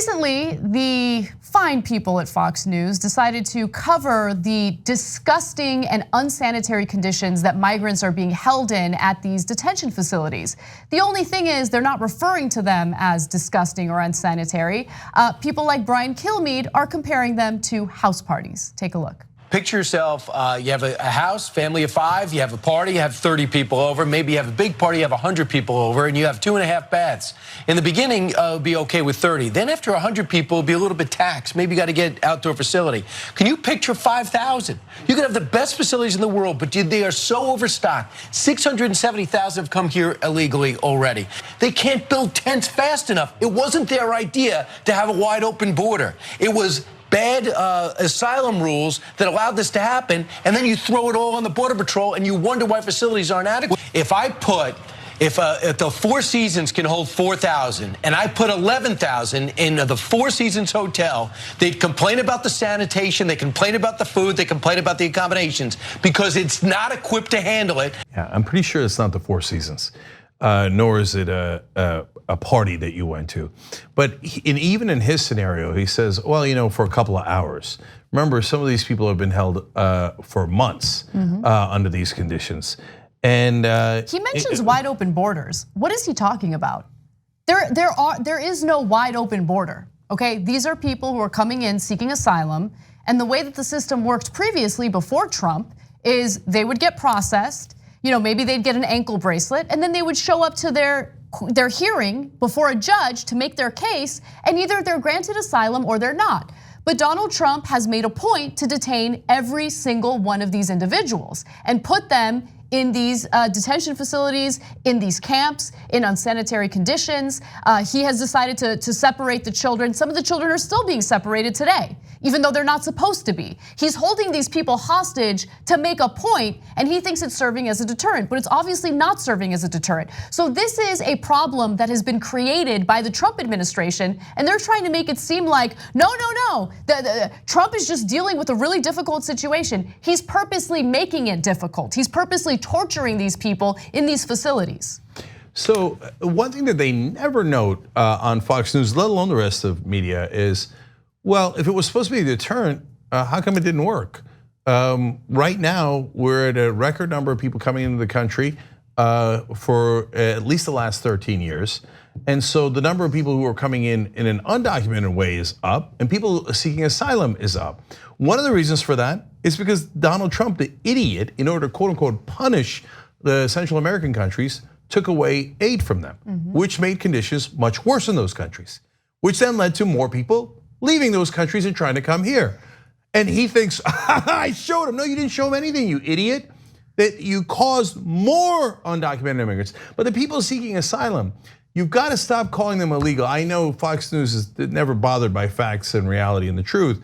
Recently, the fine people at Fox News decided to cover the disgusting and unsanitary conditions that migrants are being held in at these detention facilities. The only thing is they're not referring to them as disgusting or unsanitary. People like Brian Kilmeade are comparing them to house parties. Take a look. Picture yourself, you have a house, family of 5, you have a party, you have 30 people over, maybe you have a big party, you have 100 people over, and you have 2.5 baths. In the beginning, it would be okay with 30. Then after 100 people, it'll be a little bit taxed. Maybe you got to get outdoor facility. Can you picture 5,000? You could have the best facilities in the world, but they are so overstocked. 670,000 have come here illegally already. They can't build tents fast enough. It wasn't their idea to have a wide open border. It was bad asylum rules that allowed this to happen, and then you throw it all on the Border Patrol and you wonder why facilities aren't adequate. If the Four Seasons can hold 4,000 and I put 11,000 in the Four Seasons Hotel, they'd complain about the sanitation, they complain about the food, they complain about the accommodations because it's not equipped to handle it. Yeah, I'm pretty sure it's not the Four Seasons. Nor is it a party that you went to. But even in his scenario, he says, well, for a couple of hours. Remember, some of these people have been held for months under these conditions. And he mentions wide open borders. What is he talking about? There is no wide open border, okay? These are people who are coming in seeking asylum. And the way that the system worked previously before Trump is they would get processed. Maybe they'd get an ankle bracelet and then they would show up to their hearing before a judge to make their case, and either they're granted asylum or they're not. But Donald Trump has made a point to detain every single one of these individuals and put them in these detention facilities, in these camps, in unsanitary conditions. He has decided to separate the children. Some of the children are still being separated today, even though they're not supposed to be. He's holding these people hostage to make a point, and he thinks it's serving as a deterrent, but it's obviously not serving as a deterrent. So this is a problem that has been created by the Trump administration, and they're trying to make it seem like, no. Trump is just dealing with a really difficult situation. He's purposely making it difficult. He's purposely torturing these people in these facilities. So one thing that they never note on Fox News, let alone the rest of media, is, well, if it was supposed to be a deterrent, how come it didn't work? Right now, we're at a record number of people coming into the country for at least the last 13 years. And so the number of people who are coming in an undocumented way is up, and people seeking asylum is up. One of the reasons for that is because Donald Trump, the idiot, in order to quote unquote punish the Central American countries, took away aid from them, which made conditions much worse in those countries, which then led to more people leaving those countries and trying to come here. And he thinks, I showed him. No, you didn't show him anything, you idiot. That you caused more undocumented immigrants. But the people seeking asylum, you've got to stop calling them illegal. I know Fox News is never bothered by facts and reality and the truth,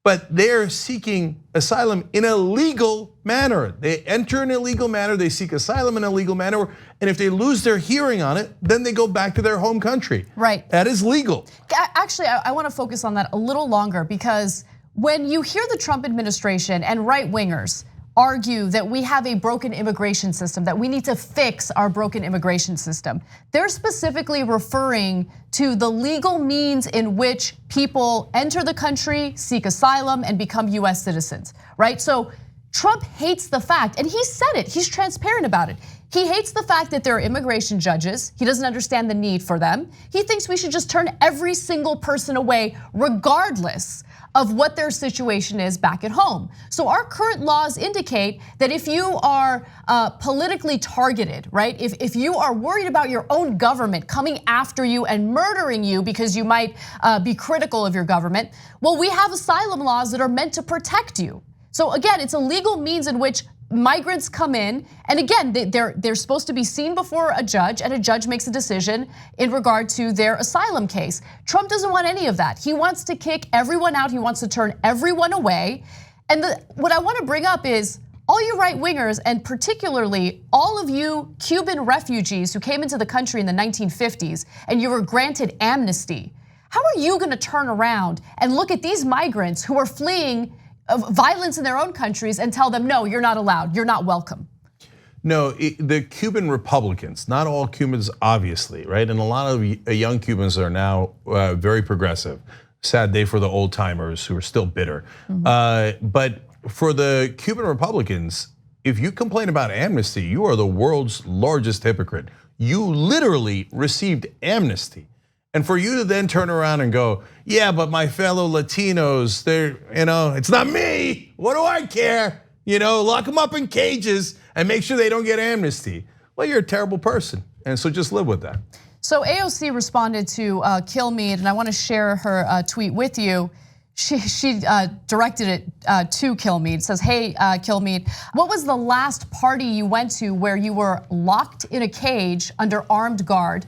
but they're seeking asylum in a legal manner. They enter in a legal manner, they seek asylum in a legal manner, and if they lose their hearing on it, then they go back to their home country. Right. That is legal. Actually, I want to focus on that a little longer, because when you hear the Trump administration and right-wingers argue that we have a broken immigration system, that we need to fix our broken immigration system, they're specifically referring to the legal means in which people enter the country, seek asylum, and become US citizens, right? So Trump hates the fact, and he said it, he's transparent about it. He hates the fact that there are immigration judges. He doesn't understand the need for them. He thinks we should just turn every single person away, regardless of what their situation is back at home. So our current laws indicate that if you are politically targeted, right? If you are worried about your own government coming after you and murdering you because you might be critical of your government, well, we have asylum laws that are meant to protect you. So again, it's a legal means in which migrants come in, and again, they're supposed to be seen before a judge, and a judge makes a decision in regard to their asylum case. Trump doesn't want any of that. He wants to kick everyone out. He wants to turn everyone away. And what I want to bring up is all you right-wingers, and particularly all of you Cuban refugees who came into the country in the 1950s, and you were granted amnesty. How are you going to turn around and look at these migrants who are fleeing violence in their own countries and tell them, no, you're not allowed, you're not welcome? No, the Cuban Republicans, not all Cubans, obviously, right? And a lot of young Cubans are now very progressive. Sad day for the old timers who are still bitter. But for the Cuban Republicans, if you complain about amnesty, you are the world's largest hypocrite. You literally received amnesty. And for you to then turn around and go, yeah, but my fellow Latinos, it's not me. What do I care? Lock them up in cages and make sure they don't get amnesty. Well, you're a terrible person. And so just live with that. So AOC responded to Kilmeade, and I want to share her tweet with you. She directed it to Kilmeade. Says, hey, Kilmeade, what was the last party you went to where you were locked in a cage under armed guard,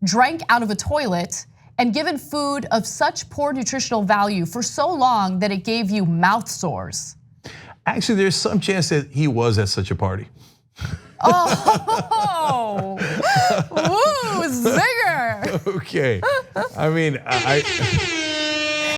drank out of a toilet, and given food of such poor nutritional value for so long that it gave you mouth sores? Actually, there's some chance that he was at such a party. Oh, woo, zinger. Okay, I mean,